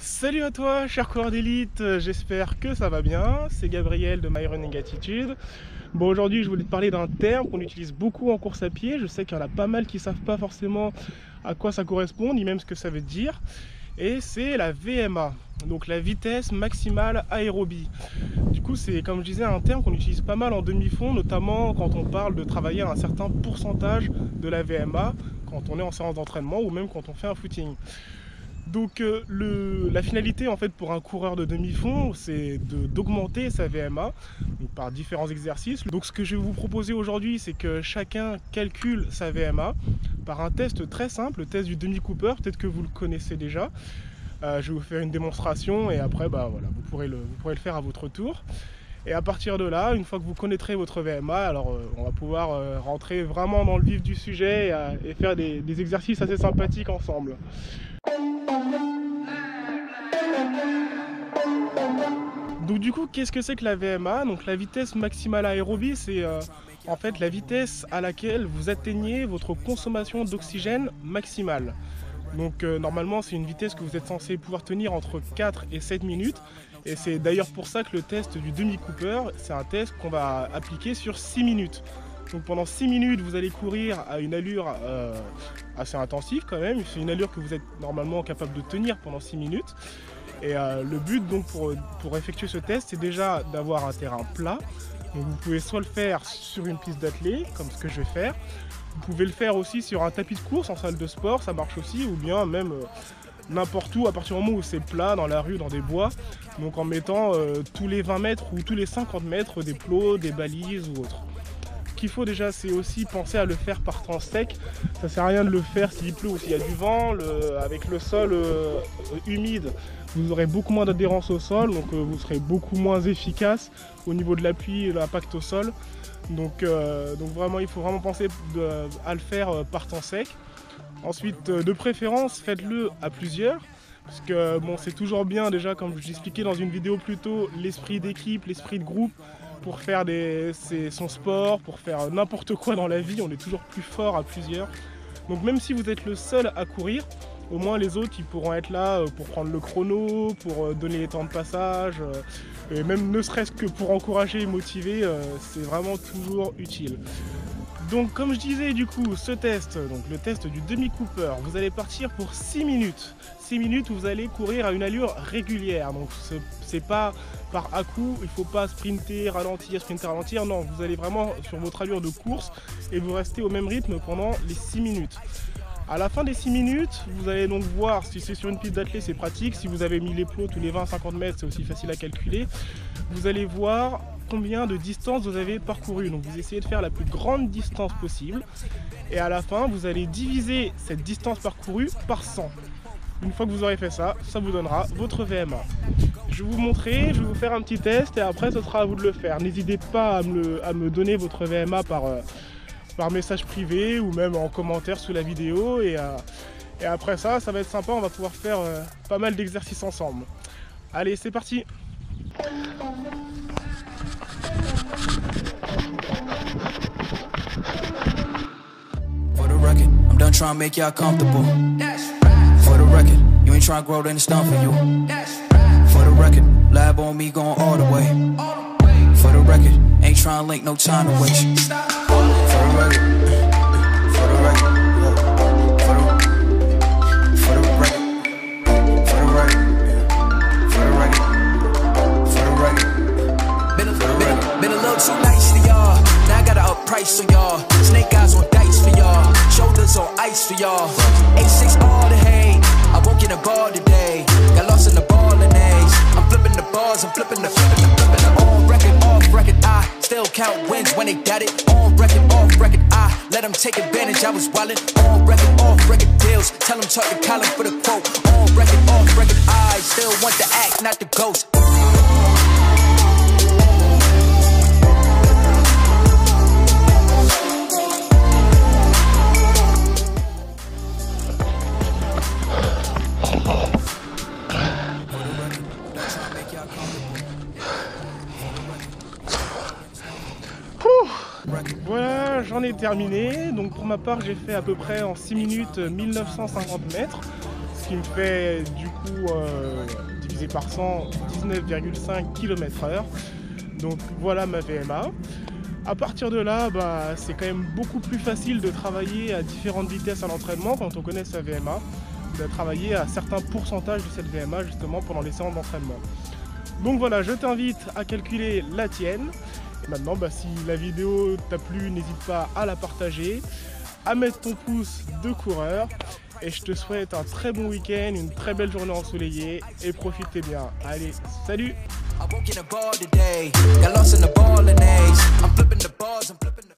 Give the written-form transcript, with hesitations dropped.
Salut à toi, cher coureur d'élite, j'espère que ça va bien. C'est Gabriel de My Running Attitude. Bon, aujourd'hui, je voulais te parler d'un terme qu'on utilise beaucoup en course à pied. Je sais qu'il y en a pas mal qui ne savent pas forcément à quoi ça correspond, ni même ce que ça veut dire. Et c'est la VMA, donc la vitesse maximale aérobie. Du coup, c'est, comme je disais, un terme qu'on utilise pas mal en demi-fond, notamment quand on parle de travailler à un certain pourcentage de la VMA, quand on est en séance d'entraînement ou même quand on fait un footing. Donc la finalité en fait pour un coureur de demi-fond, c'est d'augmenter sa VMA donc, par différents exercices. Donc ce que je vais vous proposer aujourd'hui, c'est que chacun calcule sa VMA par un test très simple, le test du demi-Cooper, peut-être que vous le connaissez déjà. Je vais vous faire une démonstration et après voilà, vous pourrez le faire à votre tour. Et à partir de là, une fois que vous connaîtrez votre VMA, alors on va pouvoir rentrer vraiment dans le vif du sujet et faire des exercices assez sympathiques ensemble. Donc du coup, qu'est-ce que c'est que la VMA? Donc la vitesse maximale aérobie, c'est en fait la vitesse à laquelle vous atteignez votre consommation d'oxygène maximale. Donc normalement, c'est une vitesse que vous êtes censé pouvoir tenir entre 4 et 7 minutes. Et c'est d'ailleurs pour ça que le test du demi-Cooper, c'est un test qu'on va appliquer sur 6 minutes. Donc pendant 6 minutes, vous allez courir à une allure assez intensive quand même. C'est une allure que vous êtes normalement capable de tenir pendant 6 minutes. Et le but donc pour effectuer ce test, c'est déjà d'avoir un terrain plat. Donc vous pouvez soit le faire sur une piste d'athlée, comme ce que je vais faire. Vous pouvez le faire aussi sur un tapis de course en salle de sport, ça marche aussi, ou bien même n'importe où, à partir du moment où c'est plat, dans la rue, dans des bois. Donc en mettant tous les 20 mètres ou tous les 50 mètres des plots, des balises ou autres. Ce qu'il faut déjà, c'est aussi penser à le faire par temps sec. Ça sert à rien de le faire s'il pleut ou s'il y a du vent. Avec le sol humide, vous aurez beaucoup moins d'adhérence au sol, donc vous serez beaucoup moins efficace au niveau de l'appui et de l'impact au sol. Donc vraiment, il faut vraiment penser à le faire par temps sec. Ensuite, de préférence, faites-le à plusieurs. Parce que bon, c'est toujours bien déjà, comme je l'expliquais dans une vidéo plus tôt, l'esprit d'équipe, l'esprit de groupe, pour faire son sport, pour faire n'importe quoi dans la vie, on est toujours plus fort à plusieurs. Donc même si vous êtes le seul à courir, au moins les autres ils pourront être là pour prendre le chrono, pour donner les temps de passage, et même ne serait-ce que pour encourager et motiver, c'est vraiment toujours utile. Donc comme je disais du coup, ce test, donc le test du demi-Cooper, vous allez partir pour 6 minutes. 6 minutes où vous allez courir à une allure régulière. Donc c'est pas par à-coup, il ne faut pas sprinter, ralentir, non, vous allez vraiment sur votre allure de course et vous restez au même rythme pendant les 6 minutes. À la fin des 6 minutes, vous allez donc voir, si c'est sur une piste d'athlée, c'est pratique. Si vous avez mis les plots tous les 20-50 mètres, c'est aussi facile à calculer. Vous allez voir combien de distance vous avez parcouru. Donc vous essayez de faire la plus grande distance possible. Et à la fin, vous allez diviser cette distance parcourue par 100. Une fois que vous aurez fait ça, ça vous donnera votre VMA. Je vais vous montrer, je vais vous faire un petit test et après ce sera à vous de le faire. N'hésitez pas à me donner votre VMA par message privé ou même en commentaire sous la vidéo et après ça va être sympa, on va pouvoir faire pas mal d'exercices ensemble. Allez, c'est parti! For the record, I'm done trying to make y'all comfortable. For the record, you ain't trying to grow, then it's done for you. For the record, lab on me going all the way. For the record, ain't trying to link, no time to waste. For the record, for the record, for the record, for the record, for the record. Been a little too nice to y'all. Now I gotta up price for y'all. Snake eyes on dice for y'all. Shoulders on ice for y'all. A6 all the hate. I won't get a ball today. Got lost in the ball and A's. I'm flipping the bars, I'm flipping the on record, off record. I still count wins when they got it. On record, off record. I let them take advantage. I was wildin'. On record, off record deals. Tell them talk to Colin for the quote. On record, off record. I still want the act, not the ghost. Voilà, j'en ai terminé. Donc pour ma part, j'ai fait à peu près en 6 minutes 1950 mètres. Ce ce qui me fait du coup divisé par 100, 19,5 km/h. Donc voilà ma VMA. À partir de là, c'est quand même beaucoup plus facile de travailler à différentes vitesses à l'entraînement quand on connaît sa VMA, de travailler à certains pourcentages de cette VMA justement pendant les séances d'entraînement. Donc voilà, je t'invite à calculer la tienne. Et maintenant, si la vidéo t'a plu, n'hésite pas à la partager, à mettre ton pouce de coureur. Et je te souhaite un très bon week-end, une très belle journée ensoleillée et profitez bien. Allez, salut! I won't get a ball today. Got lost in the ball and A's. I'm flipping the bars, I'm flipping the